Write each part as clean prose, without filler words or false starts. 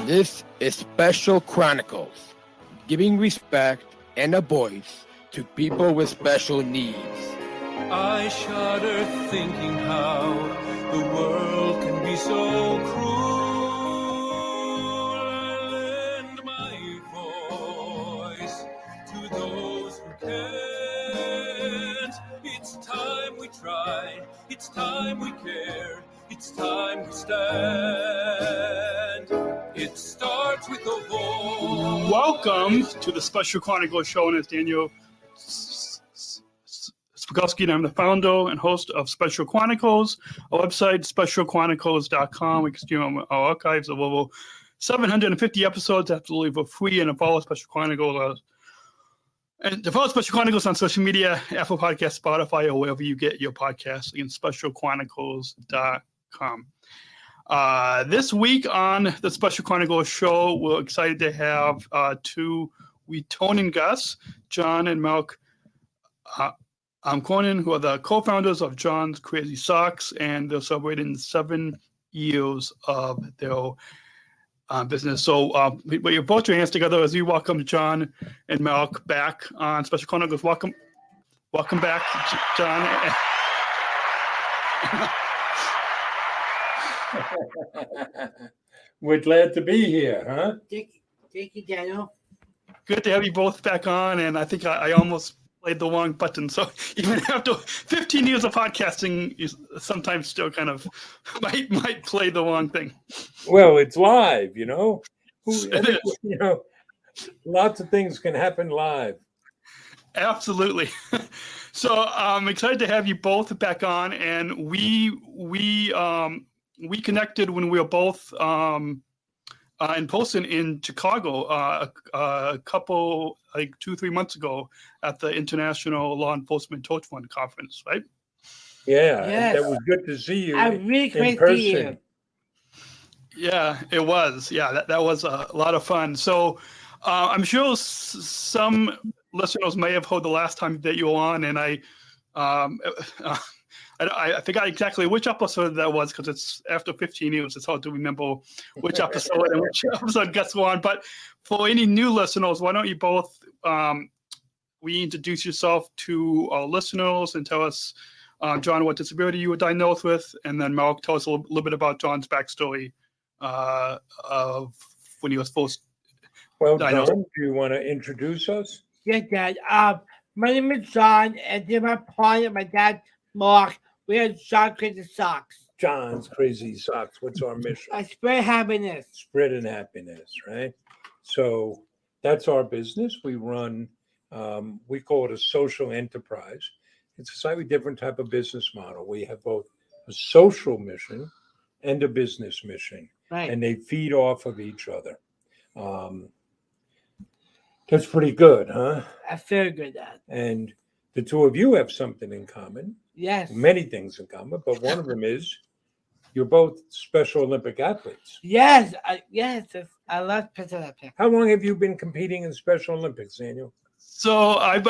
This is Special Chronicles, giving respect and a voice to people with special needs. I shudder thinking how the world can be so cruel. I lend my voice to those who can't. It's time we tried, it's time we cared, it's time we stand. It starts with a voice. Welcome to the Special Chronicles show, and it's Daniel Smrokowski, and I'm the founder and host of Special Chronicles. Our website, specialchronicles.com. We can stream our archives of over 750 episodes absolutely for free, and to follow Special Chronicles on social media, Apple Podcasts, Spotify, or wherever you get your podcasts, again, specialchronicles.com. This week on the Special Chronicles show, we're excited to have two returning guests, John and Mark Cronin, who are the co-founders of John's Crazy Socks, and they're celebrating 7 years of their business. So but you both your hands together as we welcome John and Mark back on Special Chronicles. Welcome back, John. We're glad to be here, huh? Thank you, Daniel. Good to have you both back on, and I think I almost played the wrong button. So even after 15 years of podcasting, you sometimes still kind of might play the wrong thing. Well, it's live, Lots of things can happen live. Absolutely. So I'm excited to have you both back on, and we connected when we were both in person in Chicago a couple, 2-3 months ago at the International Law Enforcement Torch Fund Conference, right? Yeah, Yes. That was good to see you I'm really in great to see person. you. Yeah, it was. Yeah, that was a lot of fun. So I'm sure some listeners may have heard the last time that you were on, and I forgot exactly which episode that was because it's after 15 years. It's hard to remember which episode and which episode gets on. But for any new listeners, why don't you both reintroduce yourself to our listeners and tell us, John, what disability you were diagnosed with, and then Mark, tell us a little bit about John's backstory of when he was first diagnosed. John, do you want to introduce us? Yeah, Dad. My name is John, and then my partner, my dad, Mark. We are John Crazy Socks. John's Crazy Socks. What's our mission? I spread happiness. Spreading happiness, right? So that's our business. We run, we call it a social enterprise. It's a slightly different type of business model. We have both a social mission and a business mission, Right. and they feed off of each other. That's pretty good, huh? I feel good, Dad. And the two of you have something in common, Yes. many things in common, but one of them is you're both Special Olympic athletes. Yes. I love Special Olympics. How long have you been competing in Special Olympics, Daniel? So I've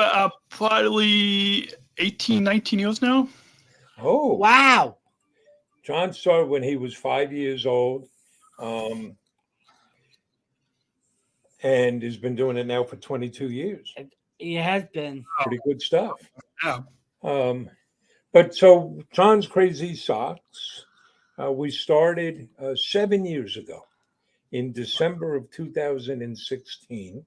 probably 18, 19 years now. Oh, Wow. John started when he was 5 years old, and has been doing it now for 22 years. It has been. Pretty good stuff. Yeah. But so John's Crazy Socks, we started 7 years ago in December of 2016.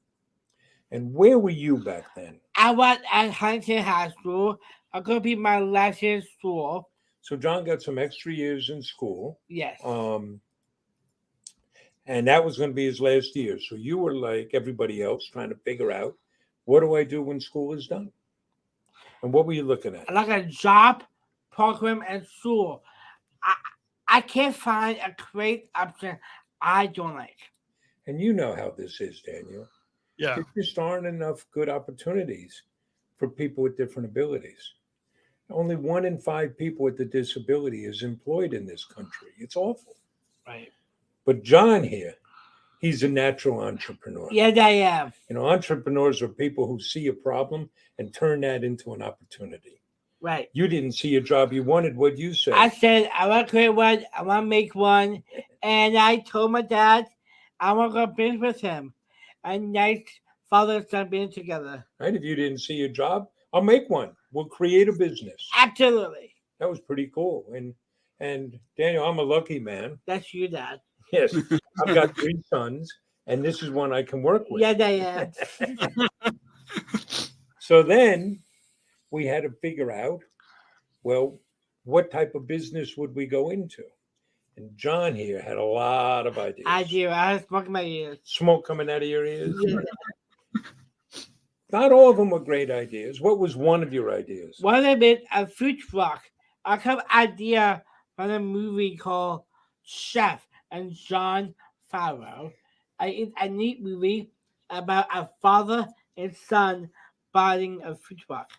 And where were you back then? I was at Huntington High School. I'm going to be my last year of school. So John got some extra years in school. Yes. And that was going to be his last year. So you were like everybody else trying to figure out, what do I do when school is done? And what were you looking at? I like a job, program, and school. I can't find a great option I don't like. And you know how this is, Daniel. Yeah. There just aren't enough good opportunities for people with different abilities. Only 1 in 5 people with a disability is employed in this country. It's awful. Right. But John here, he's a natural entrepreneur. Yes, I am. Entrepreneurs are people who see a problem and turn that into an opportunity. Right. You didn't see a job you wanted. What'd you say? I said, I want to create one. I want to make one. And I told my dad, I want to go binge with him. A nice father son being together. Right? If you didn't see a job, I'll make one. We'll create a business. Absolutely. That was pretty cool. And Daniel, I'm a lucky man. That's you, Dad. Yes, I've got 3 sons, and this is one I can work with. Yeah, they am. So then we had to figure out, well, what type of business would we go into? And John here had a lot of ideas. I do. I was smoking my ears. Smoke coming out of your ears. Yeah. Not all of them were great ideas. What was one of your ideas? One of them is a food truck. I have an idea from a movie called Chef and John Favreau. It's a neat movie about a father and son buying a food truck.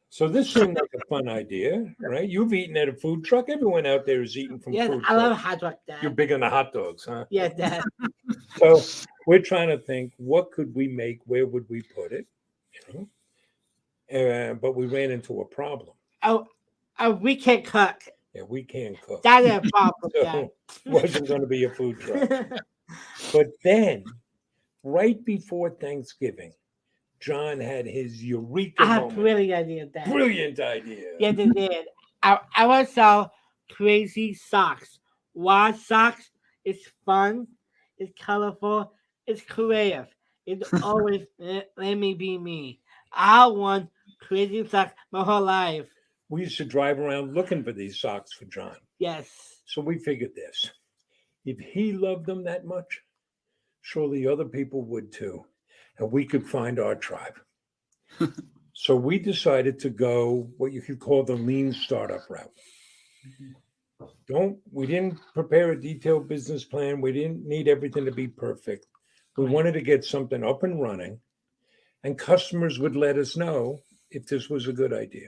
So this seemed like a fun idea, right? You've eaten at a food truck. Everyone out there is eating from Yes, food I love trucks. hot dog, Dad. You're big on the hot dogs, huh? Yeah, Dad. So we're trying to think, what could we make? Where would we put it? You know? But we ran into a problem. Oh, we can't cook. Yeah, we can't cook. That's a problem, So Dad. it wasn't going to be a food truck. But then, right before Thanksgiving, John had his eureka I have moment. brilliant idea, Dad. Brilliant idea. Yeah, they did. I want to sell crazy socks. Wild socks. It's fun. It's colorful. It's creative. It's always let me be me. I want crazy socks my whole life. We used to drive around looking for these socks for John. Yes. So we figured this. If he loved them that much, surely other people would too. And we could find our tribe. So we decided to go what you could call the lean startup route. We didn't prepare a detailed business plan. We didn't need everything to be perfect. We wanted to get something up and running, and customers would let us know if this was a good idea.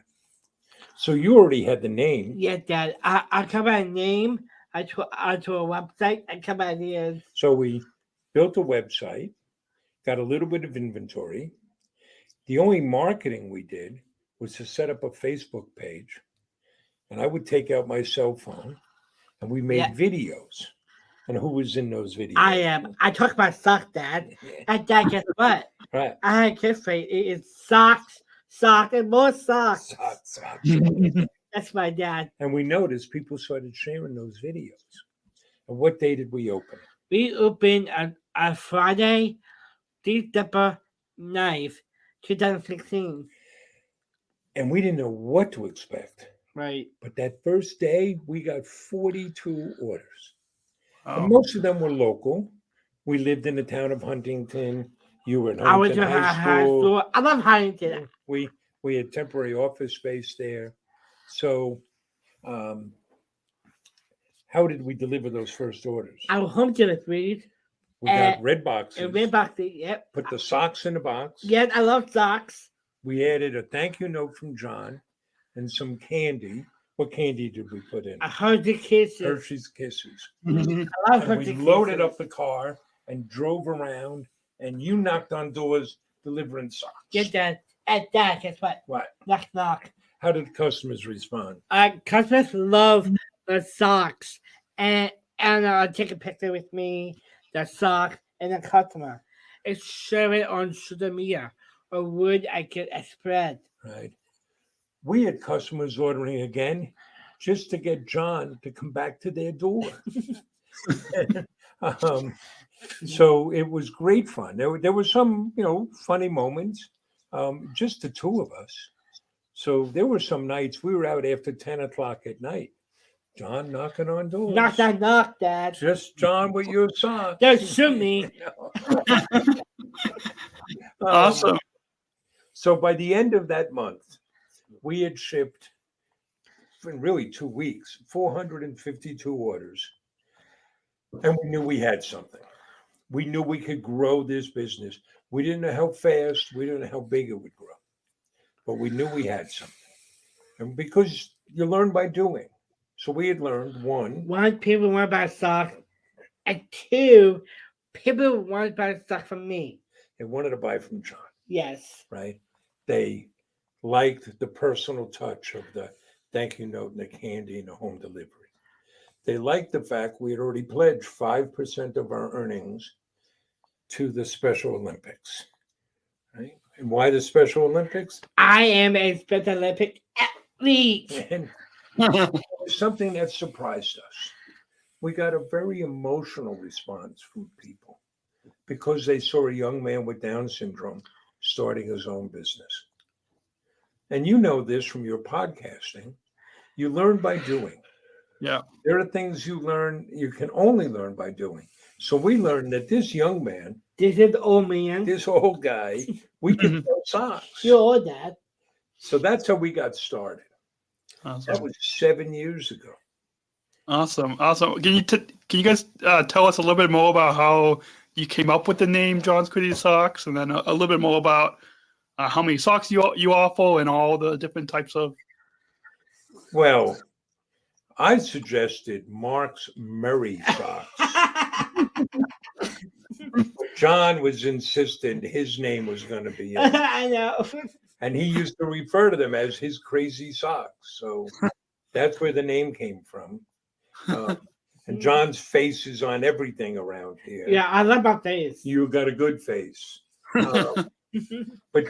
So you already had the name. Yeah, Dad. I come by a name. Onto a website. I come by ideas. So we built a website, got a little bit of inventory. The only marketing we did was to set up a Facebook page, and I would take out my cell phone, and we made videos. And who was in those videos? I am. I took my sock, Dad. And Dad, guess what? Right. I had kids say it is socks, and more socks. Socks. That's my dad. And we noticed people started sharing those videos. And what day did we open? We opened on Friday, December 9th, 2016. And we didn't know what to expect. Right. But that first day, we got 42 orders. Oh. And most of them were local. We lived in the town of Huntington. You were in I went Huntington to High School. I love Huntington. We had temporary office space there. So how did we deliver those first orders? Our home delivery. We got red boxes. And red boxes, yep. Put the socks in the box. Yes, I love socks. We added a thank you note from John and some candy. What candy did we put in? 100 Kisses. Hershey's Kisses. I love And 100 we Kisses. loaded up the car and drove around, and you knocked on doors delivering socks. Get that. At that, guess what? What? Knock, knock. How did customers respond? Customers love the socks. And take a picture with me, the sock, and the customer. And share it on social media. Or would I get a spread? Right. We had customers ordering again just to get John to come back to their door. So it was great fun. There were some, funny moments, just the two of us. So there were some nights we were out after 10 o'clock at night. John knocking on doors. Knock, knock, knock, Dad. Just John with your socks. Don't shoot me. Awesome. So by the end of that month, we had shipped, in really 2 weeks, 452 orders. And we knew we had something. We knew we could grow this business. We didn't know how fast, we didn't know how big it would grow. But we knew we had something. And because you learn by doing. So we had learned, one, people want to buy socks. And two, people want to buy socks from me. they wanted to buy from John, Yes. right? They liked the personal touch of the thank you note and the candy and the home delivery. They liked the fact we had already pledged 5% of our earnings to the Special Olympics. Right? And why the Special Olympics? I am a Special Olympic athlete. And it was something that surprised us. We got a very emotional response from people because they saw a young man with Down syndrome starting his own business. And you know this from your podcasting. You learn by doing. Yeah. There are things you learn, you can only learn by doing. So we learned that this young man, This is old man. this old guy, we can sell socks. You're old, Dad. So that's how we got started. Awesome. That was 7 years ago. Awesome. Can you guys tell us a little bit more about how you came up with the name John's Crazy Socks, and then a little bit more about how many socks you offer and all the different types of. Well, I suggested Mark's Merry Socks. John was insistent his name was going to be in. I know. And he used to refer to them as his crazy socks. So that's where the name came from. And John's face is on everything around here. Yeah, I love my face. You got a good face. But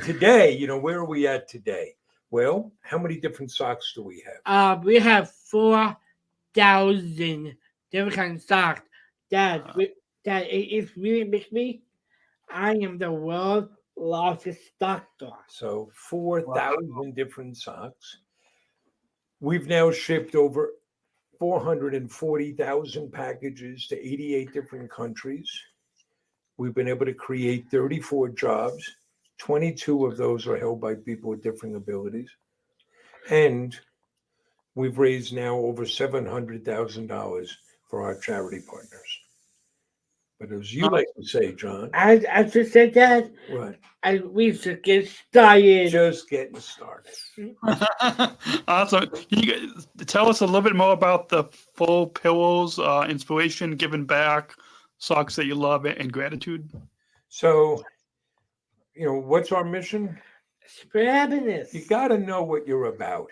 today, where are we at today? Well, how many different socks do we have? We have 4,000 different kinds of socks. Dad, it really makes me. I am the world's largest sock store. So 4,000 different socks. We've now shipped over 440,000 packages to 88 different countries. We've been able to create 34 jobs. 22 of those are held by people with different abilities. And we've raised now over $700,000 for our charity partners. But as you like to say, John. I just said that. What? We should get started. Just getting started. Awesome. Can you guys tell us a little bit more about the full pillows, inspiration, giving back, socks that you love, and gratitude? So, what's our mission? Spread happiness. You got to know what you're about.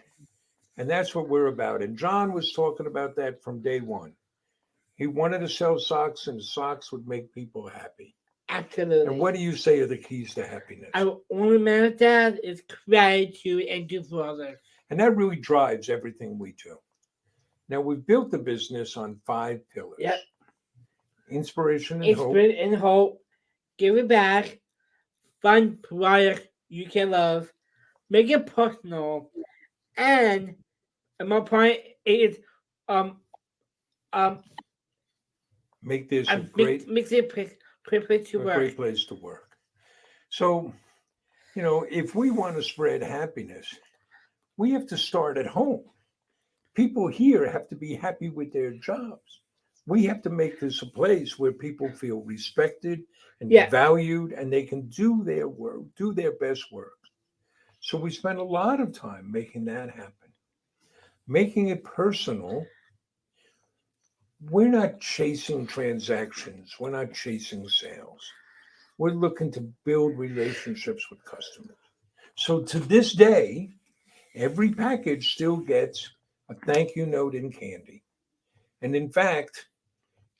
And that's what we're about. And John was talking about that from day one. He wanted to sell socks, and socks would make people happy. Absolutely. And what do you say are the keys to happiness? I only man that is gratitude and do for others. And that really drives everything we do. Now, we've built the business on 5 pillars. Yep. Inspiration and hope. Inspiration and hope. Give it back. Fun product you can love. Make it personal. And my point is make this a great makes it great place to work. Great place to work. So, if we want to spread happiness, we have to start at home. People here have to be happy with their jobs. We have to make this a place where people feel respected and valued, and they can do their work, do their best work. So we spend a lot of time making that happen, making it personal. We're not chasing transactions. We're not chasing sales. We're looking to build relationships with customers. So to this day, every package still gets a thank you note in candy. And in fact,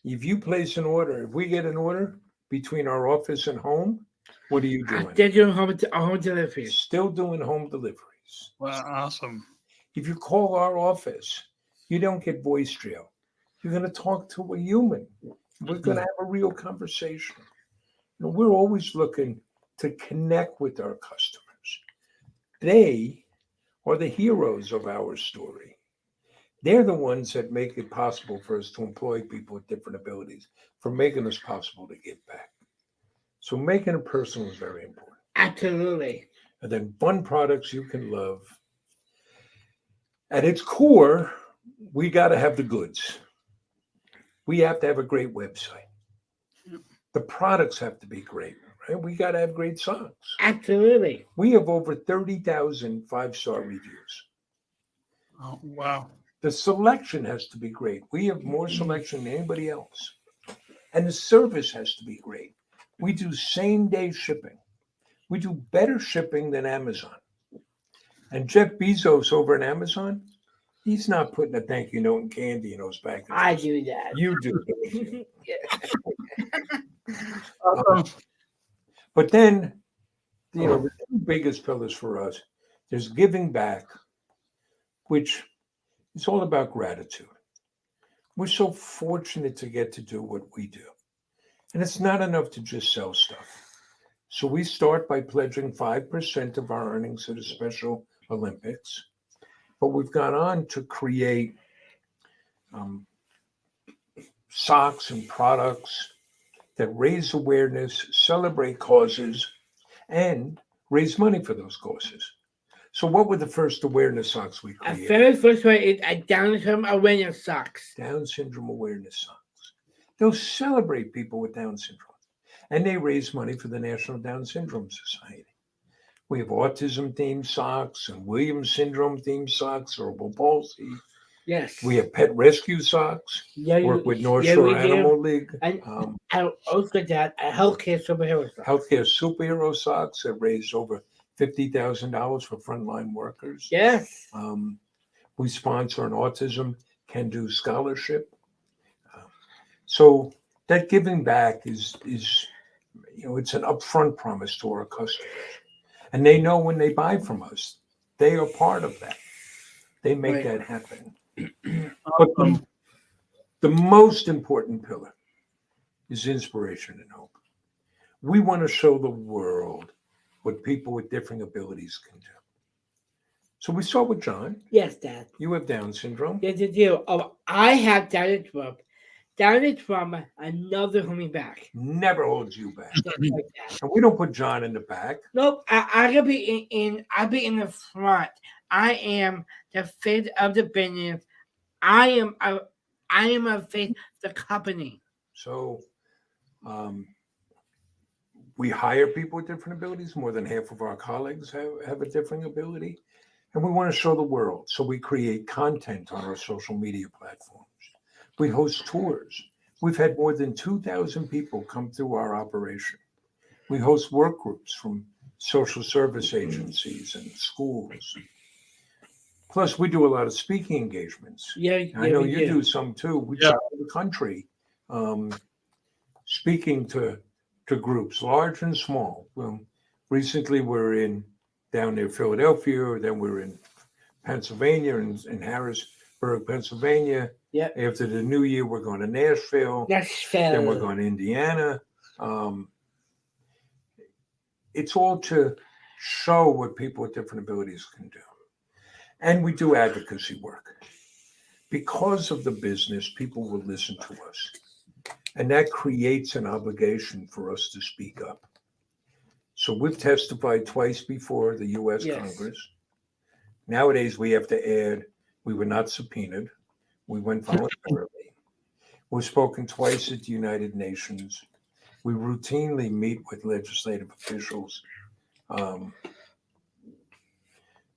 if you place an order, if we get an order between our office and home, what are you doing? They're doing home deliveries. Still doing home deliveries. Wow, awesome. If you call our office, you don't get voice trail. You're going to talk to a human. We're going to have a real conversation. We're always looking to connect with our customers. They are the heroes of our story. They're the ones that make it possible for us to employ people with different abilities, for making us possible to give back. So making it personal is very important. Absolutely. And then fun products you can love. At its core, we got to have the goods. We have to have a great website. The products have to be great, right? We got to have great socks. Absolutely. We have over 30,000 5-star reviews. Oh, wow. The selection has to be great. We have more selection than anybody else. And the service has to be great. We do same-day shipping. We do better shipping than Amazon. And Jeff Bezos over at Amazon, He's not putting a thank you note and candy in those packages. I do that. You do. Awesome. But then, the two biggest pillars for us, there's giving back, which is all about gratitude. We're so fortunate to get to do what we do. And it's not enough to just sell stuff. So we start by pledging 5% of our earnings to the Special Olympics. But we've gone on to create socks and products that raise awareness, celebrate causes, and raise money for those causes. So what were the first awareness socks we Our created? very first one is a Down syndrome awareness socks. Down syndrome awareness socks. They'll celebrate people with Down syndrome. And they raise money for the National Down Syndrome Society. We have autism-themed socks and Williams syndrome-themed socks, cerebral palsy. Yes. We have pet rescue socks. Yeah, Work with North yeah, Shore we do. Animal League. And I also got a healthcare superhero sock. Healthcare superhero socks that raised over $50,000 for frontline workers. Yes. We sponsor an autism can-do scholarship. So that giving back is it's an upfront promise to our customers. And they know when they buy from us, they are part of that. They make that happen. But the most important pillar is inspiration and hope. We want to show the world what people with different abilities can do. So we start with John. Yes, Dad. You have Down syndrome. Yes, I do. Oh, I have Down syndrome. Down is from another homing back. Never holds you back. Just like that. And we don't put John in the back. Nope. I could be I'll be in the front. I am the face of the business. I am a face of the company. So we hire people with different abilities. More than half of our colleagues have a different ability. And we want to show the world. So we create content on our social media platforms. We host tours. We've had more than 2,000 people come through our operation. We host work groups from social service agencies and schools. Plus, we do a lot of speaking engagements. Yeah, I know you do some too. We travel the country speaking to groups, large and small. Recently, we're down near Philadelphia, then we're in Pennsylvania, in Harrisburg, Pennsylvania. Yeah. After the new year, we're going to Nashville. Then we're going to Indiana. It's all to show what people with different abilities can do. And we do advocacy work. Because of the business, people will listen to us. And that creates an obligation for us to speak up. So we've testified twice before the U.S. Congress. Nowadays, we have to add, we were not subpoenaed. We went voluntarily. We've spoken twice at the United Nations. We routinely meet with legislative officials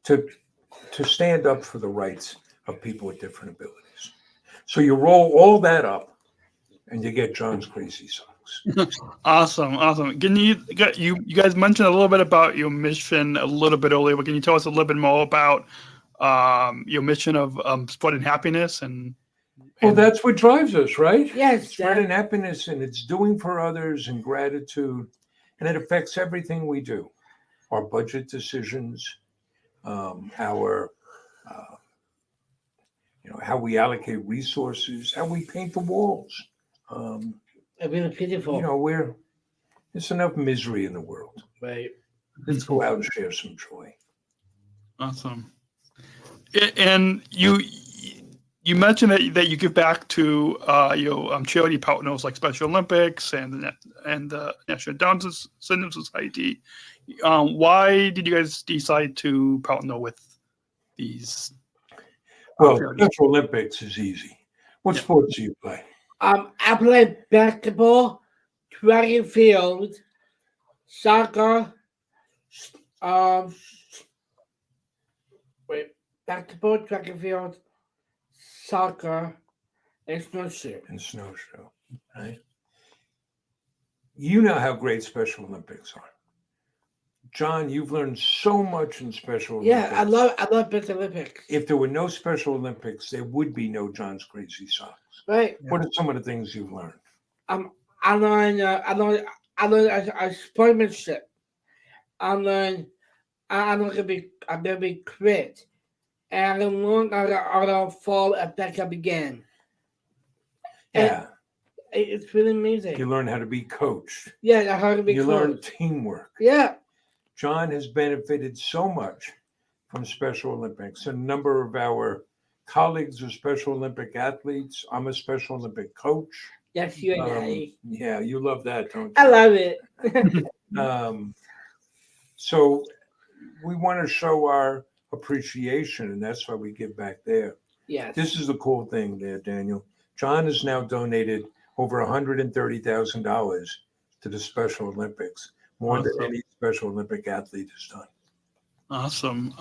to stand up for the rights of people with different abilities. So you roll all that up and you get John's Crazy Socks. Awesome. Can you guys mentioned a little bit about your mission a little bit earlier, but can you tell us a little bit more about your mission of spreading happiness and well, that's what drives us, right? Yes, spreading happiness, and it's doing for others and gratitude, and it affects everything we do. Our budget decisions, our how we allocate resources, how we paint the walls. It's really pitiful. There's enough misery in the world. Right. Let's go out and share some joy. Awesome. And you mentioned that you give back to your charity partners like Special Olympics and the National Down Syndrome Society. Why did you guys decide to partner with these? Well, Special Olympics is easy. What sports do you play? I play basketball, track and field, soccer. Basketball, track and field, soccer, and snowshoe. Right? You know how great Special Olympics are. John, you've learned so much in Special Yeah, Olympics. I love Special Olympics. If there were no Special Olympics, there would be no John's Crazy Socks. Right. What are some of the things you've learned? I learned sportsmanship. I'm gonna be quit. And I learned how to fall at back up again. Yeah. It's really amazing. You learn how to be coached. Yeah, how to be You coached. learn teamwork. Yeah. John has benefited so much from Special Olympics. A number of our colleagues are Special Olympic athletes. I'm a Special Olympic coach. Yes, you and Daddy. Yeah, you love that, don't you? I love it. So we want to show our appreciation, and that's why we give back there. Yes. This is the cool thing there, Daniel. John has now donated over $130,000 to the Special Olympics, more than any Special Olympic athlete has done. Awesome.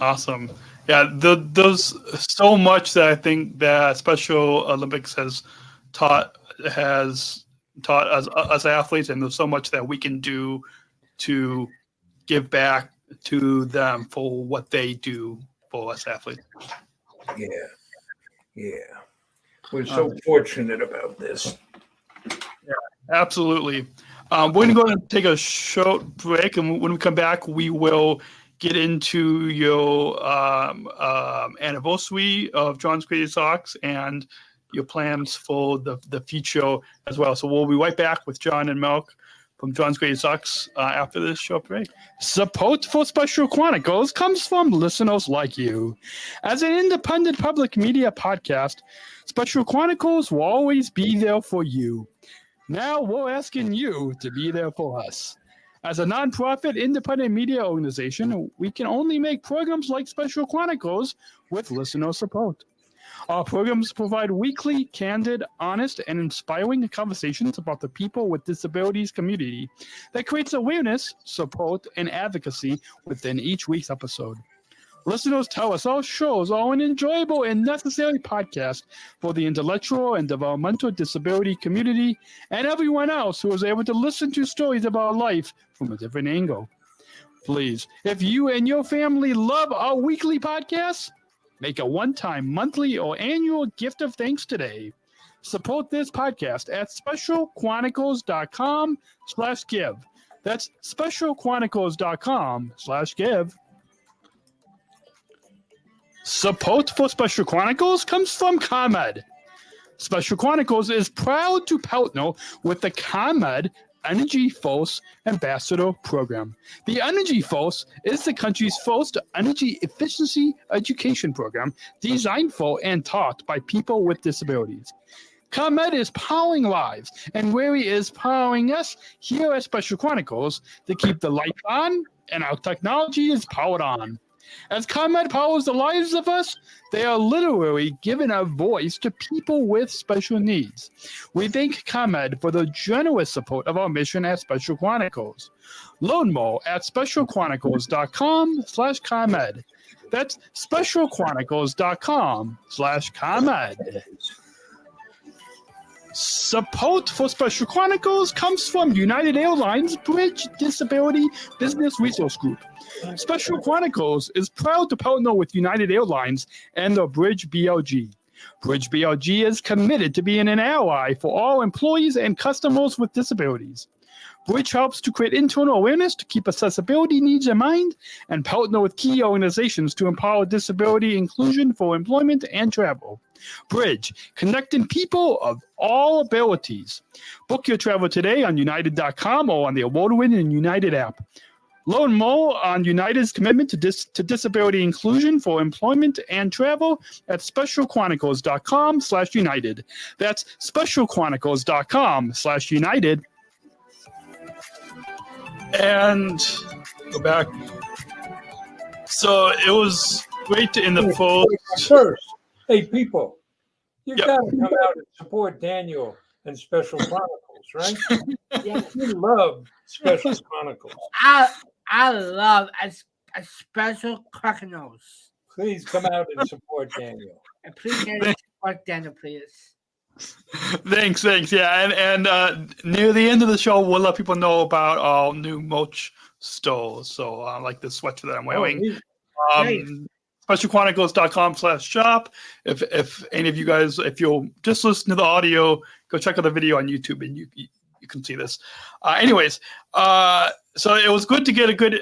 Yeah, there's so much that I think that Special Olympics has taught us athletes, and there's so much that we can do to give back to them for what they do for us athletes. Yeah. We're so fortunate about this. Yeah, absolutely. We're going to go and take a short break, and when we come back, we will get into your anniversary of John's Crazy Socks and your plans for the future as well. So we'll be right back with John and Mark from John's Crazy Socks after this short break. Support for Special Chronicles comes from listeners like you. As an independent public media podcast, Special Chronicles will always be there for you. Now we're asking you to be there for us. As a nonprofit independent media organization, we can only make programs like Special Chronicles with listener support. Our programs provide weekly, candid, honest, and inspiring conversations about the people with disabilities community that creates awareness, support, and advocacy within each week's episode. Listeners tell us our shows are an enjoyable and necessary podcast for the intellectual and developmental disability community and everyone else who is able to listen to stories about life from a different angle. Please, if you and your family love our weekly podcasts, make a one-time, monthly, or annual gift of thanks today. Support this podcast at specialchronicles.com/give. That's specialchronicles.com/give. Support for Special Chronicles comes from ComEd. Special Chronicles is proud to partner with the ComEd Energy Force Ambassador Program. The Energy Force is the country's first energy efficiency education program designed for and taught by people with disabilities. ComEd is powering lives, and Wary is powering us here at Special Chronicles to keep the lights on and our technology is powered on. As ComEd powers the lives of us, they are literally giving a voice to people with special needs. We thank ComEd for the generous support of our mission at Special Chronicles. Learn more at specialchronicles.com/ComEd. That's specialchronicles.com/ComEd. Support for Special Chronicles comes from United Airlines Bridge Disability Business Resource Group. Special Chronicles is proud to partner with United Airlines and the Bridge BLG. Bridge BLG is committed to being an ally for all employees and customers with disabilities. Bridge helps to create internal awareness to keep accessibility needs in mind and partner with key organizations to empower disability inclusion for employment and travel. Bridge, connecting people of all abilities. Book your travel today on United.com or on the award-winning United app. Learn more on United's commitment to disability inclusion for employment and travel at specialchronicles.com/United. That's specialchronicles.com/United. And go back. So it was great to in the First, hey people, you Yep. gotta come out and support Daniel and Special Chronicles, right? Yeah. You love Special Chronicles. I love a Special Chronicles. Please come out and support Daniel. And please get support Daniel, please. Thanks. Yeah, and near the end of the show, we'll let people know about our new merch store. So, like the sweater that I'm wearing. neat. Nice. SpecialChronicles.com/shop. If any of you guys, if you'll just listen to the audio, go check out the video on YouTube, and you can see this. Anyways, so it was good to get a good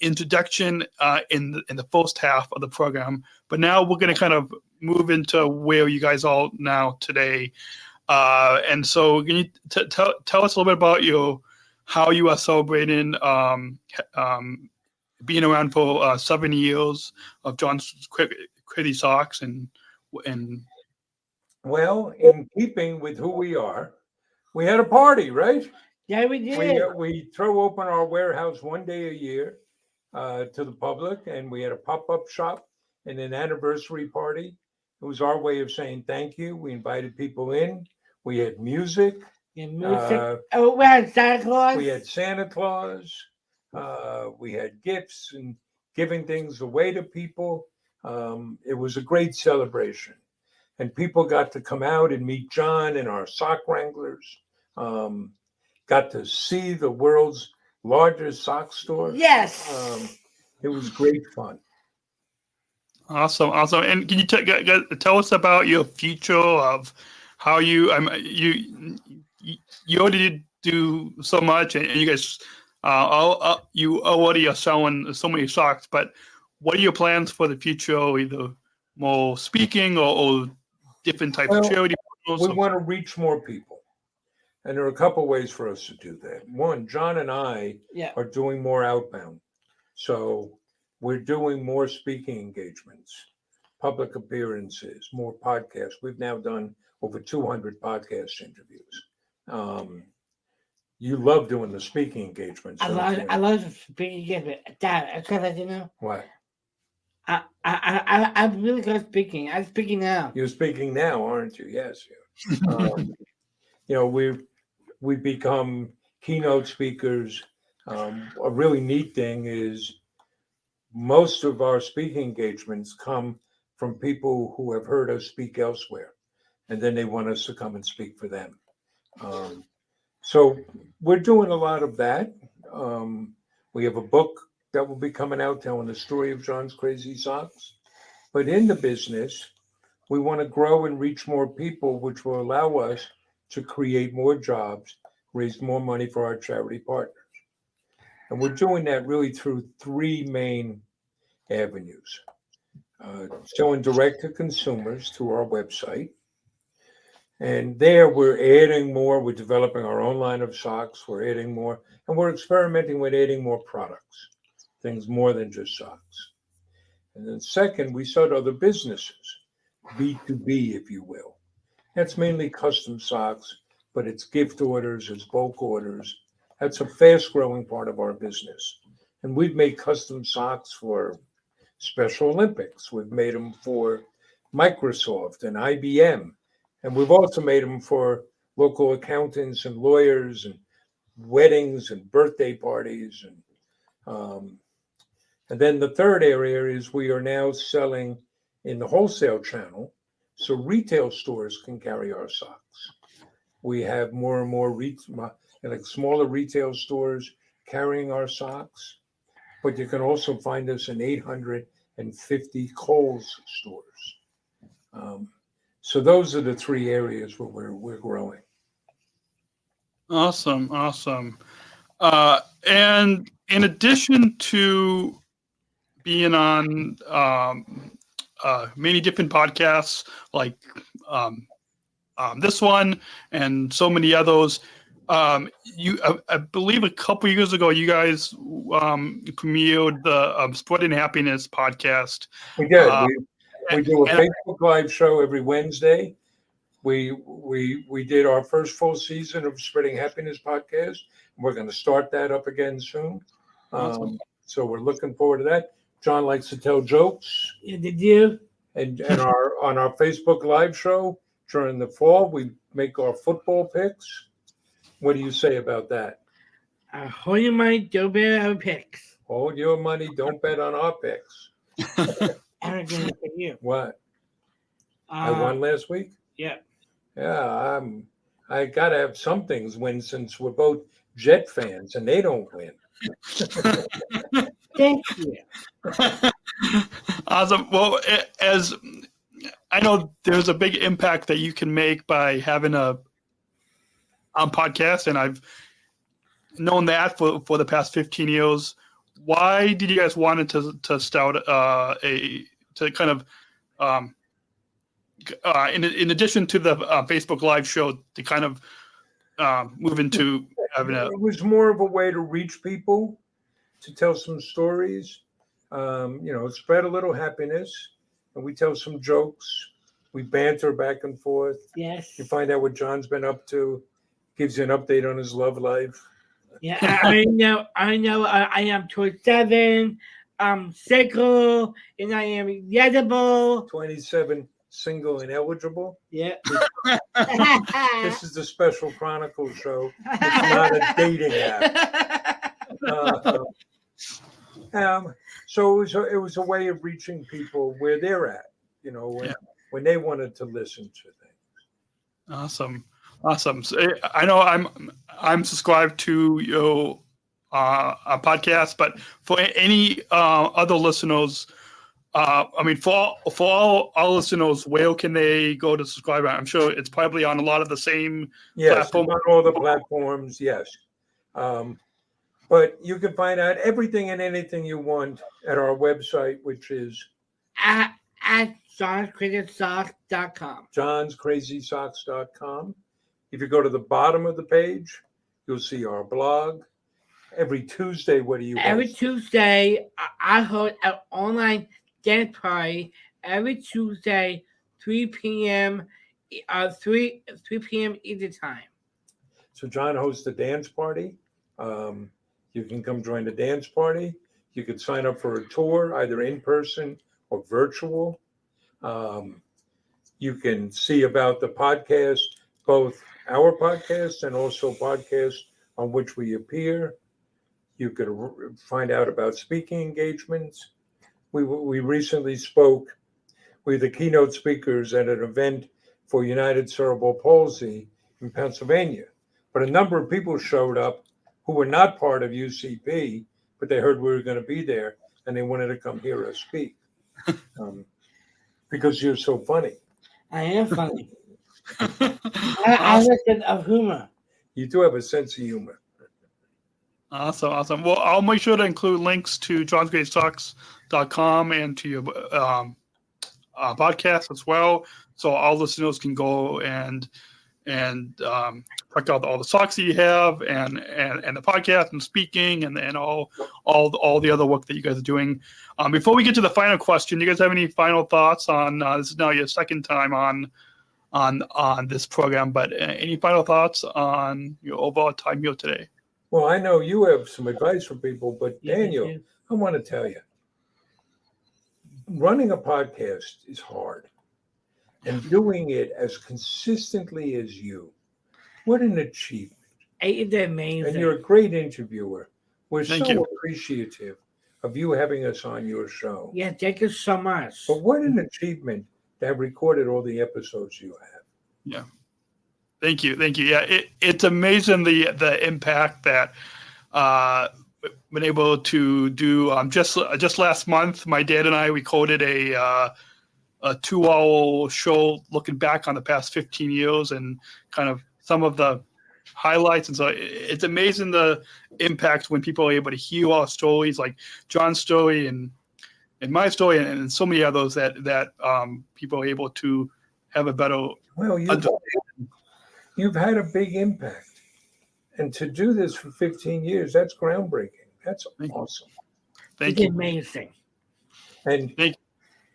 introduction in the first half of the program. But now we're going to kind of move into where you guys are now today. And so, can you tell us a little bit about how you are celebrating being around for 7 years of John's Crazy Socks and Well, in keeping with who we are, we had a party, right? Yeah, we did. We throw open our warehouse one day a year to the public, and we had a pop-up shop and an anniversary party. It was our way of saying thank you. We invited people in. We had music. Oh, we had Santa Claus. We had Santa Claus. We had gifts and giving things away to people. It was a great celebration. And people got to come out and meet John and our sock wranglers. Got to see the world's largest sock store. Yes. It was great fun. Awesome. And can you tell us about your future of how you already do so much, and you guys you already are selling so many socks, but what are your plans for the future, either more speaking or different types of charity? We want to reach more people. And there are a couple ways for us to do that. One, John and I are doing more outbound. So we're doing more speaking engagements, public appearances, more podcasts. We've now done over 200 podcast interviews. You love doing the speaking engagements. I love the speaking engagement. Dad, I let you know. What? I'm really good at speaking. I'm speaking now. You're speaking now, aren't you? Yes. We've become keynote speakers. A really neat thing is most of our speaking engagements come from people who have heard us speak elsewhere, and then they want us to come and speak for them. So we're doing a lot of that. We have a book that will be coming out telling the story of John's Crazy Socks. But in the business, we want to grow and reach more people, which will allow us to create more jobs, raise more money for our charity partners. And we're doing that really through three main avenues. Selling direct to consumers through our website. And there we're adding more. We're developing our own line of socks. We're adding more. And we're experimenting with adding more products, things more than just socks. And then second, we start other businesses, B2B, if you will. That's mainly custom socks, but it's gift orders, it's bulk orders. That's a fast growing part of our business. And we've made custom socks for Special Olympics. We've made them for Microsoft and IBM. And we've also made them for local accountants and lawyers and weddings and birthday parties. And then the third area is we are now selling in the wholesale channel, so retail stores can carry our socks. We have more and more smaller retail stores carrying our socks, but you can also find us in 850 Kohl's stores. So those are the three areas where we're growing. Awesome. And in addition to being on many different podcasts like this one and so many others, I believe a couple of years ago, you guys premiered the Spreading Happiness podcast. We did. We do a Facebook Live show every Wednesday. We did our first full season of Spreading Happiness podcast. We're going to start that up again soon. Awesome. So we're looking forward to that. John likes to tell jokes. Yeah, did you? And on our Facebook Live show during the fall, we make our football picks. What do you say about that? Hold your money, don't bet on our picks. Hold your money, don't bet on our picks. I'm going to for you. What? I won last week? Yeah. Yeah, I gotta have some things win since we're both Jet fans and they don't win. Thank you. Awesome. Well, as I know, there's a big impact that you can make by having a podcast, and I've known that for the past 15 years. Why did you guys want to start to kind of in addition to the Facebook Live show to kind of move into having a? It was more of a way to reach people, to tell some stories, spread a little happiness, and we tell some jokes. We banter back and forth. Yes. You find out what John's been up to. Gives you an update on his love life. Yeah, I know. I am 27. I'm single, and I am edible. 27, single and eligible. Yeah. This is the special Chronicles show. It's not a dating app. So it was a way of reaching people where they're at, when they wanted to listen to things. Awesome. So I know I'm subscribed to your a podcast, but for any other listeners, for all our listeners, where can they go to subscribe? I'm sure it's probably on a lot of the same platforms. On all the platforms, yes. But you can find out everything and anything you want at our website, which is at johnscrazysocks.com. johnscrazysocks.com. If you go to the bottom of the page, you'll see our blog. Every Tuesday, what do you Every host? Tuesday, I hold an online dance party. Every Tuesday, 3 p.m. 3 p.m. Eastern time. So John hosts a dance party. You can come join the dance party. You can sign up for a tour, either in person or virtual. You can see about the podcast, both our podcast and also podcasts on which we appear. You could find out about speaking engagements. We recently spoke with the keynote speakers at an event for United Cerebral Palsy in Pennsylvania. But a number of people showed up who were not part of UCP, but they heard we were going to be there and they wanted to come hear us speak. Because you're so funny. I am funny. I have a sense of humor. You do have a sense of humor. Awesome. Well, I'll make sure to include links to johnscrazysocks.com and to your podcast as well, so all listeners can go and check out all the socks that you have and the podcast and speaking and all the other work that you guys are doing. Before we get to the final question, do you guys have any final thoughts on this is now your second time on this program, but any final thoughts on your overall time here today? Well, I know you have some advice for people, but Daniel, I want to tell you, running a podcast is hard, and doing it as consistently as you, what an achievement. It's amazing. And you're a great interviewer. We're Thank so you. appreciative of you having us on your show. Yeah, thank you so much. But what an achievement to have recorded all the episodes you have. Yeah. Thank you. Yeah, it's amazing the impact that been able to do. Just last month, my dad and I recorded a 2-hour show looking back on the past 15 years and kind of some of the highlights. And so it's amazing the impact when people are able to hear our stories, like John's story and my story, and so many others that people are able to have a better. Well, you've had a big impact. And to do this for 15 years, that's groundbreaking. That's awesome. Thank it's you. Amazing. And Thank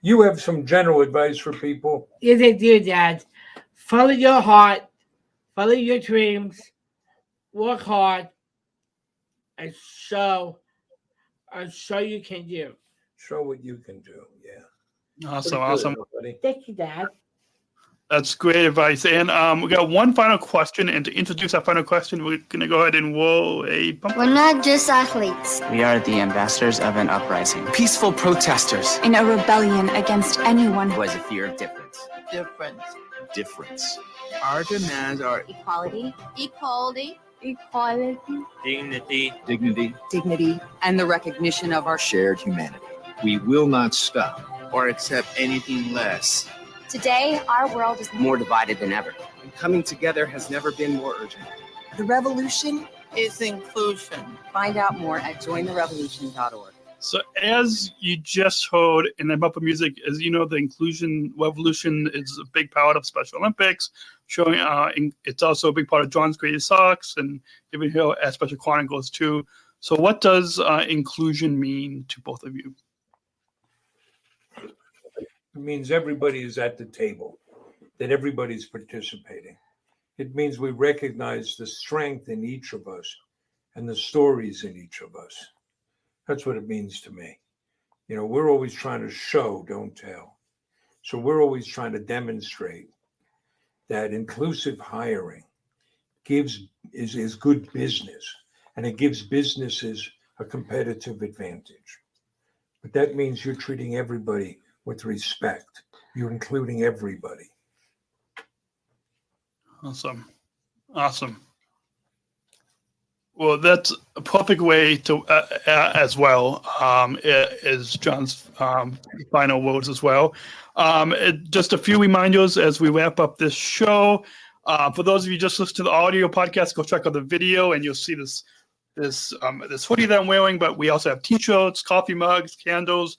you have some general advice for people? Yes, I do, Dad. Follow your heart. Follow your dreams. Work hard. And show you can do. Show what you can do. Yeah. Awesome. Good, buddy. Thank you, Dad. That's great advice. And we got one final question. And to introduce our final question, we're going to go ahead and roll a bumper. We're not just athletes. We are the ambassadors of an uprising. Peaceful protesters. In a rebellion against anyone Who has a fear of difference. Difference. Our demands are equality, Equality. dignity, and the recognition of our shared humanity. We will not stop or accept anything less. Today, our world is More divided than ever. And coming together has never been more urgent. The revolution. is inclusion. Find out more at jointherevolution.org. So as you just heard in the bumper music, as you know, the inclusion revolution is a big part of Special Olympics. Showing it's also a big part of John's Greatest Socks and even here at Special Chronicles too. So what does inclusion mean to both of you? It means everybody is at the table, that everybody's participating. It means we recognize the strength in each of us and the stories in each of us. That's what it means to me. You know, we're always trying to show, don't tell. So we're always trying to demonstrate that inclusive hiring is good business, and it gives businesses a competitive advantage. But that means you're treating everybody with respect. You're including everybody. Awesome. Well, that's a perfect way to, as well, is John's final words as well. Just a few reminders as we wrap up this show. For those of you just listening to the audio podcast, go check out the video and you'll see this hoodie that I'm wearing. But we also have t-shirts, coffee mugs, candles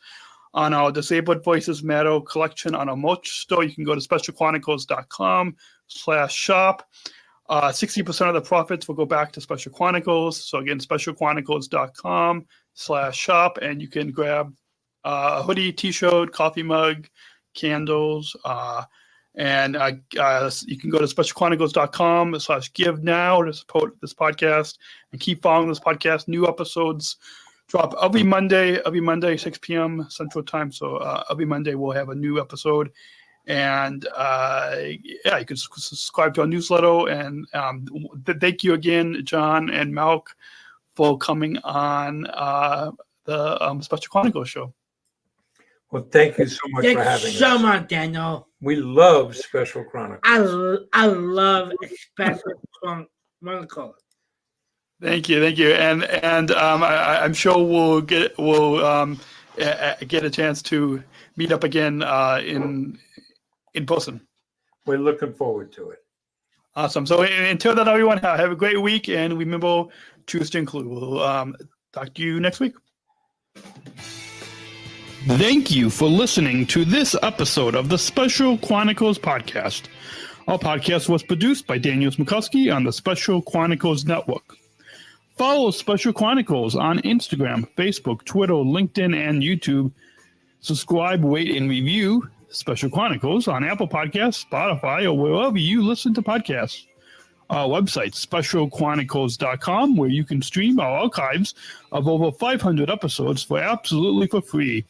on our Disabled Voices Matter collection on our merch store. You can go to specialchronicles.com/shop. 60% of the profits will go back to Special Chronicles. So again, specialchronicles.com/shop, and you can grab a hoodie, t-shirt, coffee mug, candles, and you can go to specialchronicles.com/give now to support this podcast and keep following this podcast. New episodes drop every Monday, 6 p.m. Central Time. So every Monday we'll have a new episode. And you can subscribe to our newsletter. And thank you again, John and Malk, for coming on the Special Chronicles show. Well, thank you so much for having us. Thanks so much, Daniel. We love Special Chronicles. I love Special Chronicles. Thank you, and I'm sure we'll get a chance to meet up again in person. We're looking forward to it. Awesome. So until then, everyone, have a great week, and remember, choose to include. We'll talk to you next week. Thank you for listening to this episode of the Special Chronicles podcast. Our podcast was produced by Daniel Smrokowski on the Special Chronicles Network. Follow Special Chronicles on Instagram, Facebook, Twitter, LinkedIn, and YouTube. Subscribe, rate, and review Special Chronicles on Apple Podcasts, Spotify, or wherever you listen to podcasts. Our website, specialchronicles.com, where you can stream our archives of over 500 episodes for absolutely for free.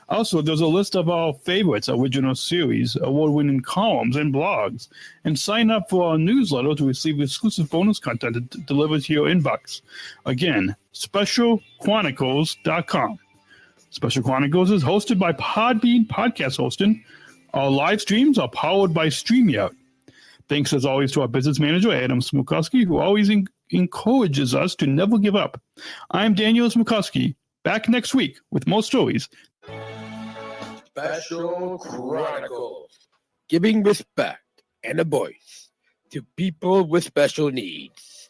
Also, there's a list of our favorites, original series, award-winning columns, and blogs. And sign up for our newsletter to receive exclusive bonus content delivered to your inbox. Again, specialchronicles.com. Special Chronicles is hosted by Podbean Podcast Hosting. Our live streams are powered by StreamYard. Thanks, as always, to our business manager, Adam Smrokowski, who always encourages us to never give up. I'm Daniel Smrokowski, back next week with more stories. Special Chronicles, giving respect and a voice to people with special needs.